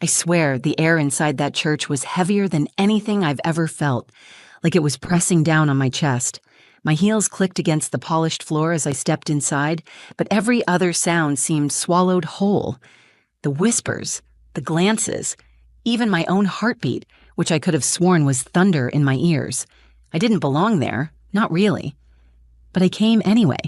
I swear the air inside that church was heavier than anything I've ever felt, like it was pressing down on my chest. My heels clicked against the polished floor as I stepped inside, but every other sound seemed swallowed whole. The whispers, the glances, even my own heartbeat, which I could have sworn was thunder in my ears. I didn't belong there, not really. But I came anyway.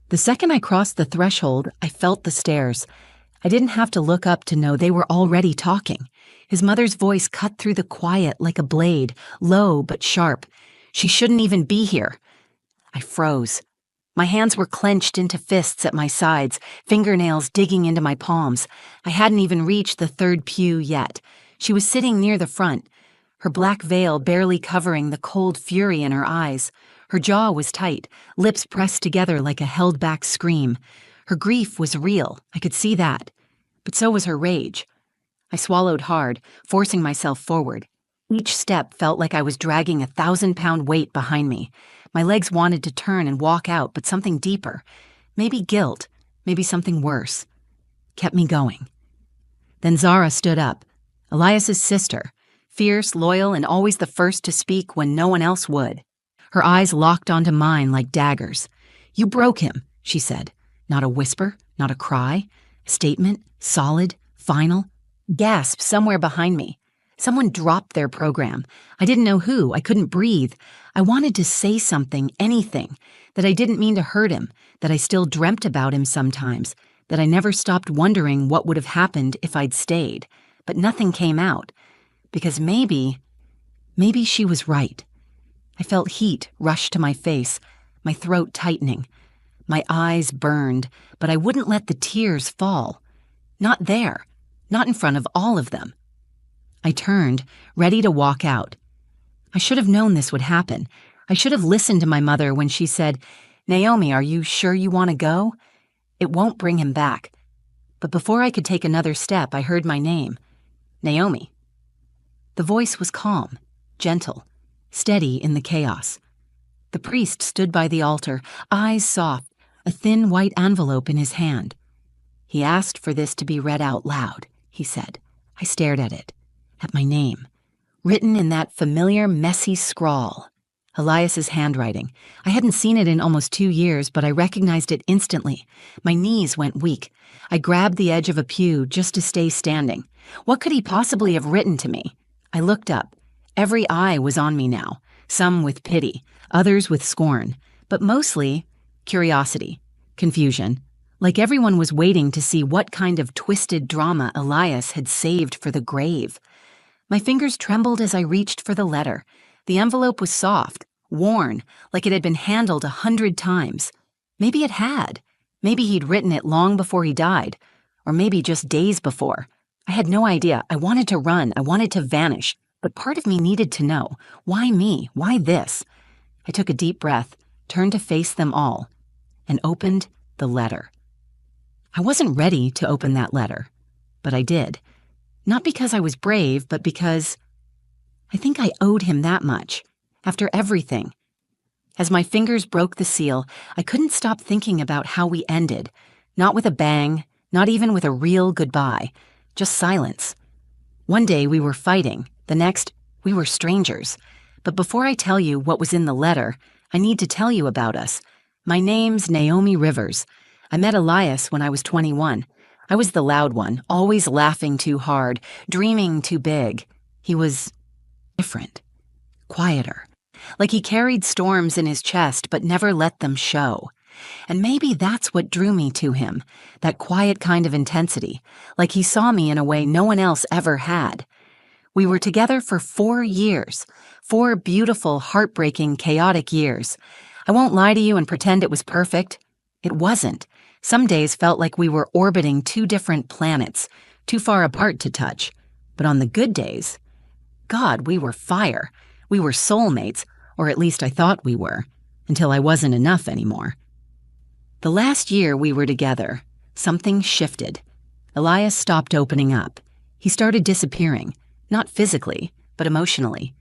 The second I crossed the threshold, I felt the stares. I didn't have to look up to know they were already talking. His mother's voice cut through the quiet like a blade, low but sharp. She shouldn't even be here. I froze. My hands were clenched into fists at my sides, fingernails digging into my palms. I hadn't even reached the third pew yet. She was sitting near the front, her black veil barely covering the cold fury in her eyes. Her jaw was tight, lips pressed together like a held-back scream. Her grief was real, I could see that. But so was her rage. I swallowed hard, forcing myself forward. Each step felt like I was dragging a 1,000-pound weight behind me. My legs wanted to turn and walk out, but something deeper, maybe guilt, maybe something worse, kept me going. Then Zara stood up, Elias's sister, fierce, loyal, and always the first to speak when no one else would. Her eyes locked onto mine like daggers. "You broke him," she said. Not a whisper, not a cry. A statement, solid, final. Gasp somewhere behind me. Someone dropped their program. I didn't know who. I couldn't breathe. I wanted to say something, anything, that I didn't mean to hurt him, that I still dreamt about him sometimes, that I never stopped wondering what would have happened if I'd stayed. But nothing came out. Because maybe she was right. I felt heat rush to my face, my throat tightening. My eyes burned, but I wouldn't let the tears fall. Not there. Not in front of all of them. I turned, ready to walk out. I should have known this would happen. I should have listened to my mother when she said, "Naomi, are you sure you want to go? It won't bring him back." But before I could take another step, I heard my name. Naomi. The voice was calm, gentle, steady in the chaos. The priest stood by the altar, eyes soft, a thin white envelope in his hand. "He asked for this to be read out loud," he said. I stared at it, at my name, written in that familiar, messy scrawl. Elias's handwriting. I hadn't seen it in almost 2 years, but I recognized it instantly. My knees went weak. I grabbed the edge of a pew just to stay standing. What could he possibly have written to me? I looked up. Every eye was on me now, some with pity, others with scorn, but mostly curiosity, confusion, like everyone was waiting to see what kind of twisted drama Elias had saved for the grave. My fingers trembled as I reached for the letter. The envelope was soft, worn, like it had been handled 100 times. Maybe it had. Maybe he'd written it long before he died, or maybe just days before. I had no idea. I wanted to run. I wanted to vanish. But part of me needed to know. Why me? Why this? I took a deep breath, turned to face them all, and opened the letter. I wasn't ready to open that letter, but I did. Not because I was brave, but because I think I owed him that much, after everything. As my fingers broke the seal, I couldn't stop thinking about how we ended, not with a bang, not even with a real goodbye, just silence. One day we were fighting, the next we were strangers. But before I tell you what was in the letter, I need to tell you about us. My name's Naomi Rivers. I met Elias when I was 21. I was the loud one, always laughing too hard, dreaming too big. He was different, quieter, like he carried storms in his chest but never let them show. And maybe that's what drew me to him, that quiet kind of intensity, like he saw me in a way no one else ever had. We were together for 4 years, 4 beautiful, heartbreaking, chaotic years. I won't lie to you and pretend it was perfect. It wasn't. Some days felt like we were orbiting 2 different planets, too far apart to touch. But on the good days, God, we were fire. We were soulmates, or at least I thought we were, until I wasn't enough anymore. The last year we were together, something shifted. Elias stopped opening up. He started disappearing, not physically, but emotionally.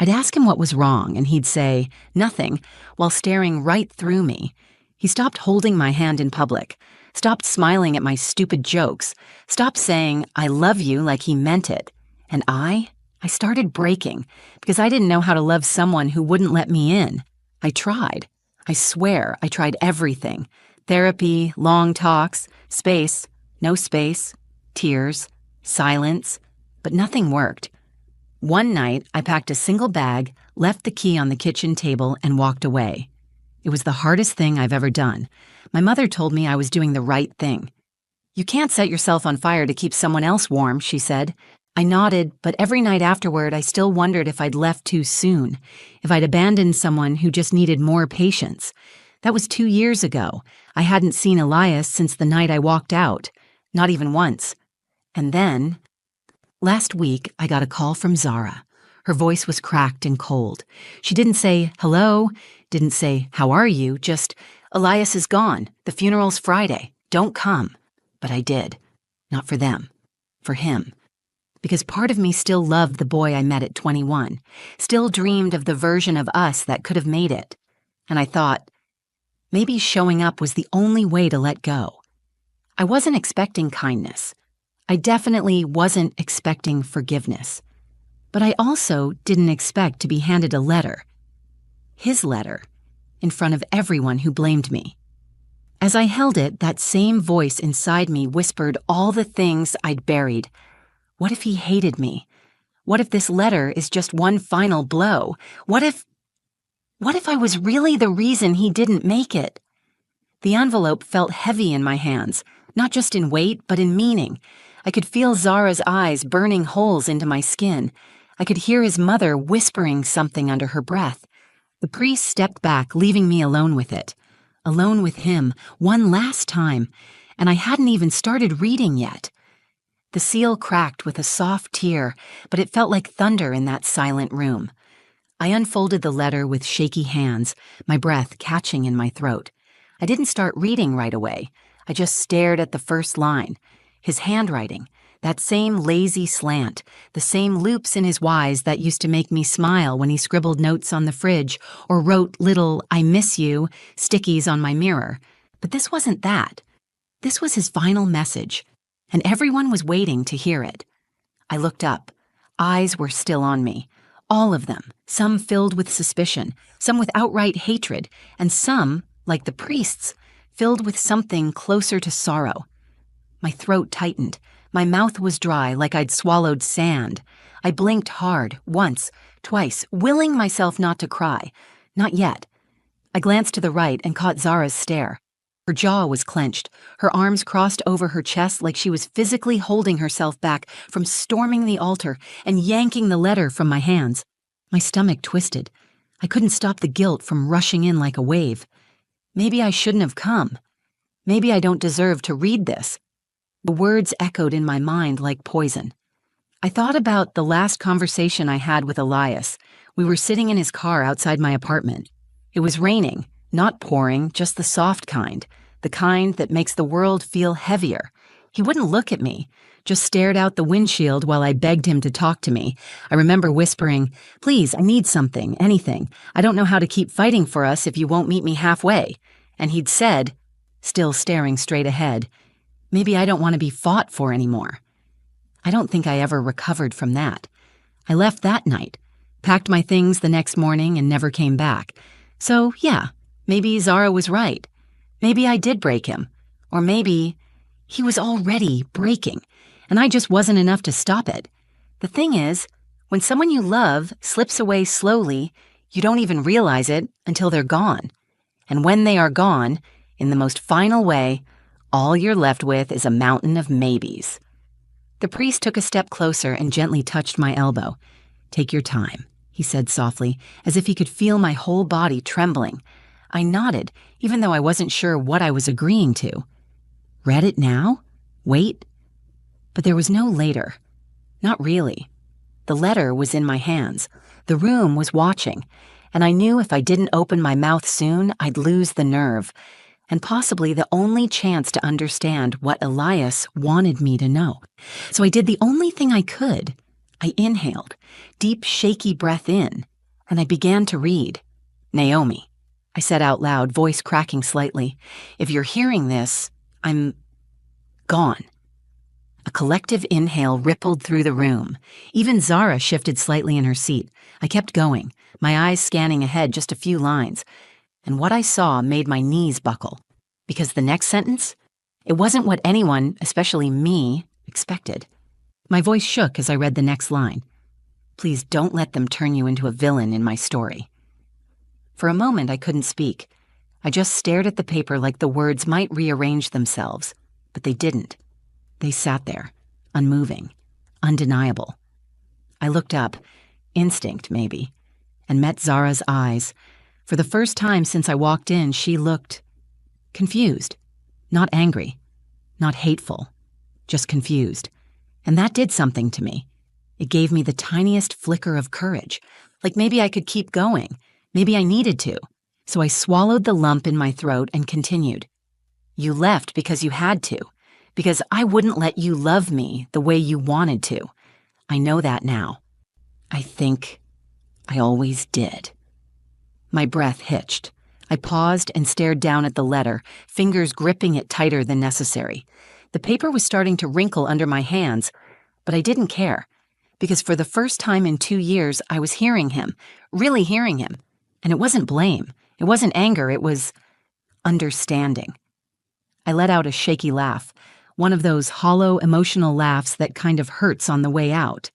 I'd ask him what was wrong, and he'd say, "Nothing," while staring right through me. He stopped holding my hand in public, stopped smiling at my stupid jokes, stopped saying, "I love you," like he meant it. And I started breaking because I didn't know how to love someone who wouldn't let me in. I tried. I swear I tried everything. Therapy, long talks, space, no space, tears, silence, but nothing worked. One night, I packed a single bag, left the key on the kitchen table, and walked away. It was the hardest thing I've ever done. My mother told me I was doing the right thing. "You can't set yourself on fire to keep someone else warm," she said. I nodded, but every night afterward I still wondered if I'd left too soon, if I'd abandoned someone who just needed more patience. That was 2 years ago. I hadn't seen Elias since the night I walked out. Not even once. And then, last week, I got a call from Zara. Her voice was cracked and cold. She didn't say, "Hello," didn't say, "How are you?" Just, "Elias is gone. The funeral's Friday. Don't come." But I did. Not for them. For him. Because part of me still loved the boy I met at 21, still dreamed of the version of us that could have made it. And I thought, maybe showing up was the only way to let go. I wasn't expecting kindness. I definitely wasn't expecting forgiveness. But I also didn't expect to be handed a letter. His letter, in front of everyone who blamed me. As I held it, that same voice inside me whispered all the things I'd buried. What if he hated me? What if this letter is just one final blow? What if I was really the reason he didn't make it? The envelope felt heavy in my hands, not just in weight, but in meaning. I could feel Zara's eyes burning holes into my skin. I could hear his mother whispering something under her breath. The priest stepped back, leaving me alone with it. Alone with him, one last time, and I hadn't even started reading yet. The seal cracked with a soft tear, but it felt like thunder in that silent room. I unfolded the letter with shaky hands, my breath catching in my throat. I didn't start reading right away. I just stared at the first line. His handwriting, that same lazy slant, the same loops in his Y's that used to make me smile when he scribbled notes on the fridge or wrote little "I miss you" stickies on my mirror. But this wasn't that. This was his final message. And everyone was waiting to hear it. I looked up. Eyes were still on me. All of them, some filled with suspicion, some with outright hatred, and some, like the priest's, filled with something closer to sorrow. My throat tightened. My mouth was dry, like I'd swallowed sand. I blinked hard, once, twice, willing myself not to cry. Not yet. I glanced to the right and caught Zara's stare. Her jaw was clenched, her arms crossed over her chest like she was physically holding herself back from storming the altar and yanking the letter from my hands. My stomach twisted. I couldn't stop the guilt from rushing in like a wave. Maybe I shouldn't have come. Maybe I don't deserve to read this. The words echoed in my mind like poison. I thought about the last conversation I had with Elias. We were sitting in his car outside my apartment. It was raining. Not pouring, just the soft kind, the kind that makes the world feel heavier. He wouldn't look at me, just stared out the windshield while I begged him to talk to me. I remember whispering, "Please, I need something, anything. I don't know how to keep fighting for us if you won't meet me halfway." And he'd said, still staring straight ahead, "Maybe I don't want to be fought for anymore." I don't think I ever recovered from that. I left that night, packed my things the next morning, and never came back. So, yeah. Maybe Zara was right. Maybe I did break him. Or maybe he was already breaking, and I just wasn't enough to stop it. The thing is, when someone you love slips away slowly, you don't even realize it until they're gone. And when they are gone, in the most final way, all you're left with is a mountain of maybes. The priest took a step closer and gently touched my elbow. "Take your time," he said softly, as if he could feel my whole body trembling. I nodded, even though I wasn't sure what I was agreeing to. Read it now? Wait? But there was no later. Not really. The letter was in my hands. The room was watching, and I knew if I didn't open my mouth soon, I'd lose the nerve, and possibly the only chance to understand what Elias wanted me to know. So I did the only thing I could. I inhaled, deep, shaky breath in, and I began to read. "Naomi," I said out loud, voice cracking slightly, "if you're hearing this, I'm gone. A collective inhale rippled through the room. Even Zara shifted slightly in her seat. I kept going, my eyes scanning ahead just a few lines, and what I saw made my knees buckle. Because the next sentence? It wasn't what anyone, especially me, expected. My voice shook as I read the next line. Please don't let them turn you into a villain in my story. For a moment, I couldn't speak. I just stared at the paper like the words might rearrange themselves, but they didn't. They sat there, unmoving, undeniable. I looked up, instinct maybe, and met Zara's eyes. For the first time since I walked in, she looked confused. Not angry, not hateful, just confused. And that did something to me. It gave me the tiniest flicker of courage, like maybe I could keep going, maybe I needed to. So I swallowed the lump in my throat and continued. You left because you had to, because I wouldn't let you love me the way you wanted to. I know that now. I think I always did. My breath hitched. I paused and stared down at the letter, fingers gripping it tighter than necessary. The paper was starting to wrinkle under my hands, but I didn't care, because for the first time in 2 years, I was hearing him, really hearing him. And it wasn't blame, it wasn't anger, it was understanding. I let out a shaky laugh, one of those hollow, emotional laughs that kind of hurts on the way out.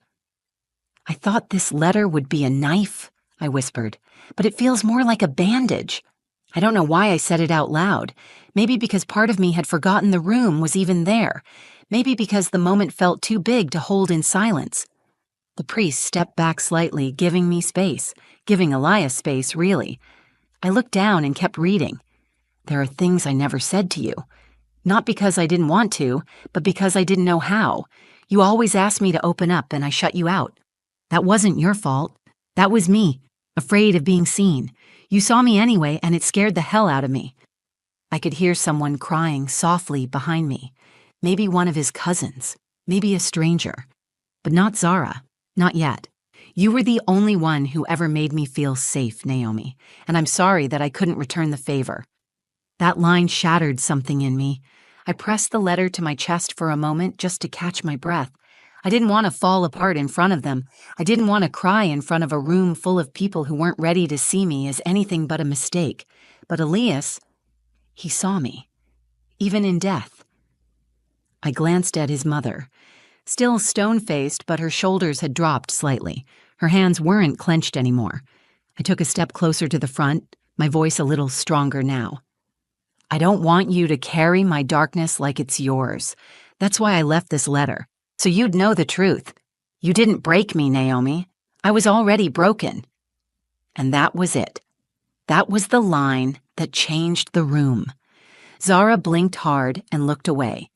I thought this letter would be a knife, I whispered, but it feels more like a bandage. I don't know why I said it out loud. Maybe because part of me had forgotten the room was even there. Maybe because the moment felt too big to hold in silence. The priest stepped back slightly, giving me space, giving Elias space, really. I looked down and kept reading. There are things I never said to you. Not because I didn't want to, but because I didn't know how. You always asked me to open up and I shut you out. That wasn't your fault. That was me, afraid of being seen. You saw me anyway, and it scared the hell out of me. I could hear someone crying softly behind me. Maybe one of his cousins, maybe a stranger. But not Zara, not yet. You were the only one who ever made me feel safe, Naomi, and I'm sorry that I couldn't return the favor. That line shattered something in me. I pressed the letter to my chest for a moment just to catch my breath. I didn't want to fall apart in front of them. I didn't want to cry in front of a room full of people who weren't ready to see me as anything but a mistake. But Elias, he saw me, even in death. I glanced at his mother. Still stone-faced, but her shoulders had dropped slightly. Her hands weren't clenched anymore. I took a step closer to the front, my voice a little stronger now. I don't want you to carry my darkness like it's yours. That's why I left this letter. So you'd know the truth. You didn't break me, Naomi. I was already broken. And that was it. That was the line that changed the room. Zara blinked hard and looked away.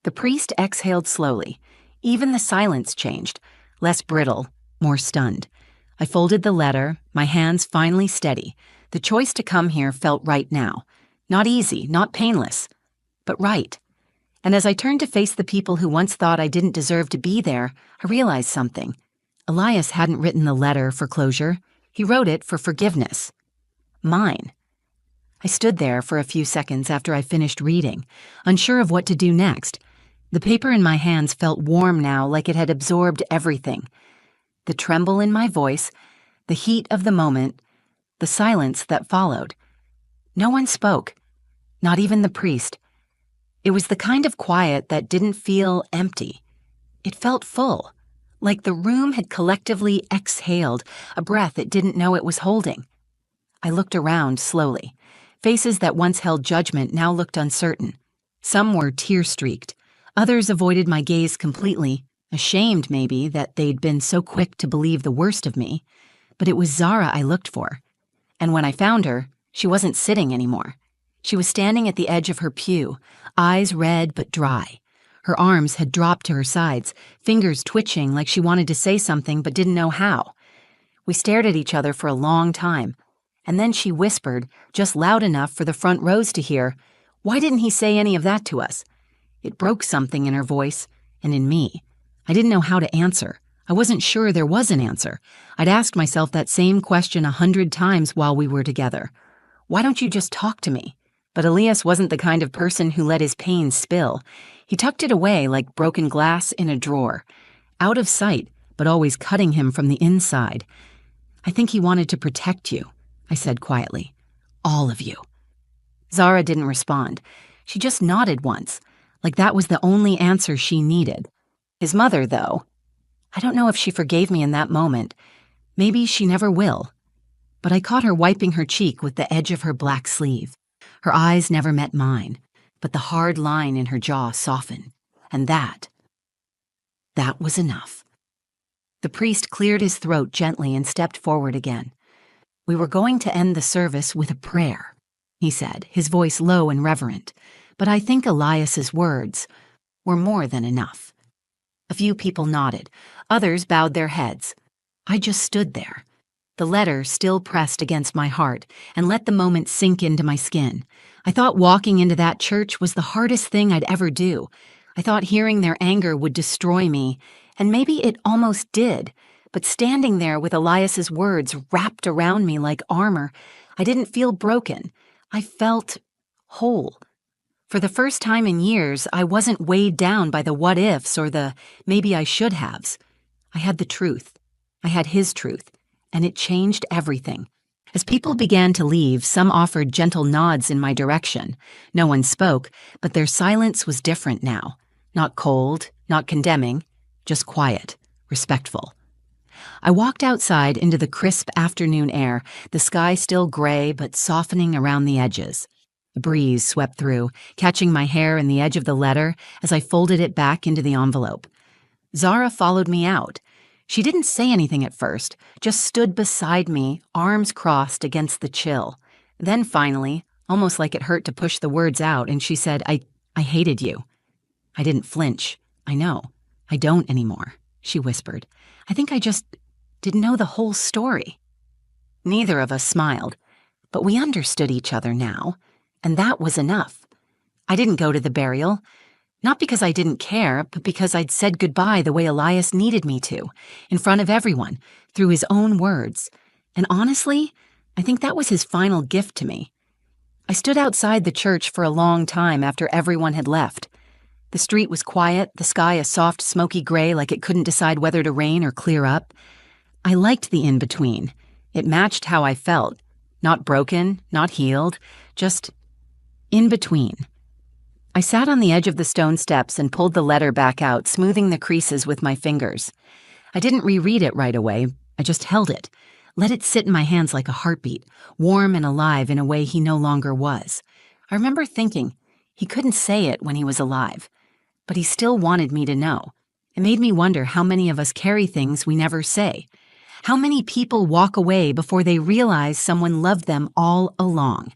The priest exhaled slowly. Even the silence changed, less brittle, more stunned. I folded the letter, my hands finally steady. The choice to come here felt right now. Not easy, not painless, but right. And as I turned to face the people who once thought I didn't deserve to be there, I realized something. Elias hadn't written the letter for closure. He wrote it for forgiveness. Mine. I stood there for a few seconds after I finished reading, unsure of what to do next. The paper in my hands felt warm now, like it had absorbed everything. The tremble in my voice, the heat of the moment, the silence that followed. No one spoke, not even the priest. It was the kind of quiet that didn't feel empty. It felt full, like the room had collectively exhaled, a breath it didn't know it was holding. I looked around slowly. Faces that once held judgment now looked uncertain. Some were tear-streaked. Others avoided my gaze completely, ashamed maybe that they'd been so quick to believe the worst of me. But it was Zara I looked for. And when I found her, she wasn't sitting anymore. She was standing at the edge of her pew, eyes red but dry. Her arms had dropped to her sides, fingers twitching like she wanted to say something but didn't know how. We stared at each other for a long time, and then she whispered, just loud enough for the front rows to hear, "Why didn't he say any of that to us?" It broke something in her voice, and in me. I didn't know how to answer. I wasn't sure there was an answer. I'd asked myself that same question 100 times while we were together. Why don't you just talk to me? But Elias wasn't the kind of person who let his pain spill. He tucked it away like broken glass in a drawer, out of sight, but always cutting him from the inside. I think he wanted to protect you, I said quietly. All of you. Zara didn't respond. She just nodded once, like that was the only answer she needed. His mother, though, I don't know if she forgave me in that moment. Maybe she never will. But I caught her wiping her cheek with the edge of her black sleeve. Her eyes never met mine, but the hard line in her jaw softened. And that was enough. The priest cleared his throat gently and stepped forward again. We were going to end the service with a prayer, he said, his voice low and reverent. But I think Elias's words were more than enough. A few people nodded. Others bowed their heads. I just stood there, the letter still pressed against my heart, and let the moment sink into my skin. I thought walking into that church was the hardest thing I'd ever do. I thought hearing their anger would destroy me, and maybe it almost did. But standing there with Elias's words wrapped around me like armor, I didn't feel broken. I felt whole. For the first time in years, I wasn't weighed down by the what-ifs or the maybe I should-haves. I had the truth. I had his truth, and it changed everything. As people began to leave, some offered gentle nods in my direction. No one spoke, but their silence was different now. Not cold, not condemning, just quiet, respectful. I walked outside into the crisp afternoon air, the sky still gray but softening around the edges. A breeze swept through, catching my hair and the edge of the letter as I folded it back into the envelope. Zara followed me out. She didn't say anything at first, just stood beside me, arms crossed against the chill. Then finally, almost like it hurt to push the words out, and she said, I hated you. I didn't flinch. I know. I don't anymore, she whispered. I think I just didn't know the whole story. Neither of us smiled, but we understood each other now, and that was enough. I didn't go to the burial, not because I didn't care, but because I'd said goodbye the way Elias needed me to, in front of everyone, through his own words. And honestly, I think that was his final gift to me. I stood outside the church for a long time after everyone had left. The street was quiet, the sky a soft, smoky gray like it couldn't decide whether to rain or clear up. I liked the in-between. It matched how I felt. Not broken, not healed, just in between. I sat on the edge of the stone steps and pulled the letter back out, smoothing the creases with my fingers. I didn't reread it right away. I just held it, let it sit in my hands like a heartbeat, warm and alive in a way he no longer was. I remember thinking, he couldn't say it when he was alive, but he still wanted me to know. It made me wonder how many of us carry things we never say. How many people walk away before they realize someone loved them all along?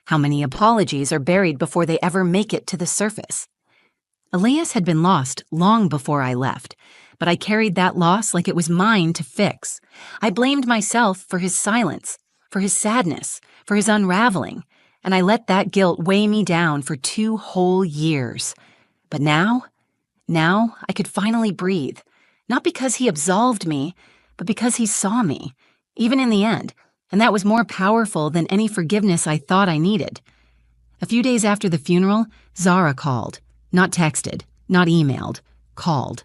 How many apologies are buried before they ever make it to the surface? Elias had been lost long before I left, but I carried that loss like it was mine to fix. I blamed myself for his silence, for his sadness, for his unraveling, and I let that guilt weigh me down for 2 whole years. But now I could finally breathe, not because he absolved me, but because he saw me, even in the end. And that was more powerful than any forgiveness I thought I needed. A few days after the funeral, Zara called. Not texted, not emailed, called.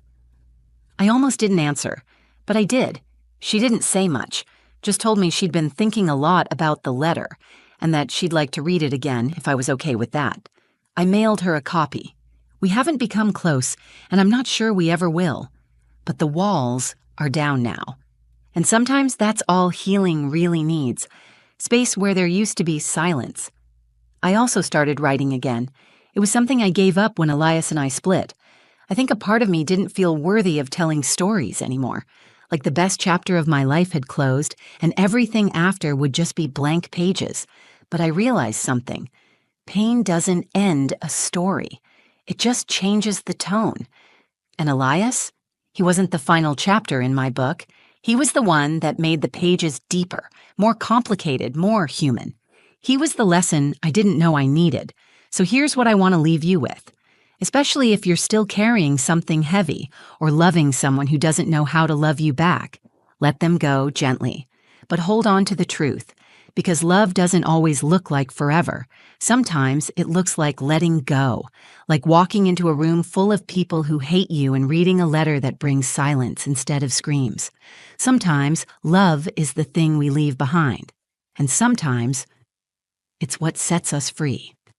I almost didn't answer, but I did. She didn't say much, just told me she'd been thinking a lot about the letter, and that she'd like to read it again if I was okay with that. I mailed her a copy. We haven't become close, and I'm not sure we ever will. But the walls are down now. And sometimes that's all healing really needs, space where there used to be silence. I also started writing again. It was something I gave up when Elias and I split. I think a part of me didn't feel worthy of telling stories anymore, like the best chapter of my life had closed and everything after would just be blank pages. But I realized something. Pain doesn't end a story. It just changes the tone. And Elias? He wasn't the final chapter in my book. He was the one that made the pages deeper, more complicated, more human. He was the lesson I didn't know I needed. So here's what I want to leave you with. Especially if you're still carrying something heavy or loving someone who doesn't know how to love you back. Let them go gently. But hold on to the truth, Because love doesn't always look like forever. Sometimes it looks like letting go, like walking into a room full of people who hate you and reading a letter that brings silence instead of screams. Sometimes love is the thing we leave behind. And sometimes it's what sets us free.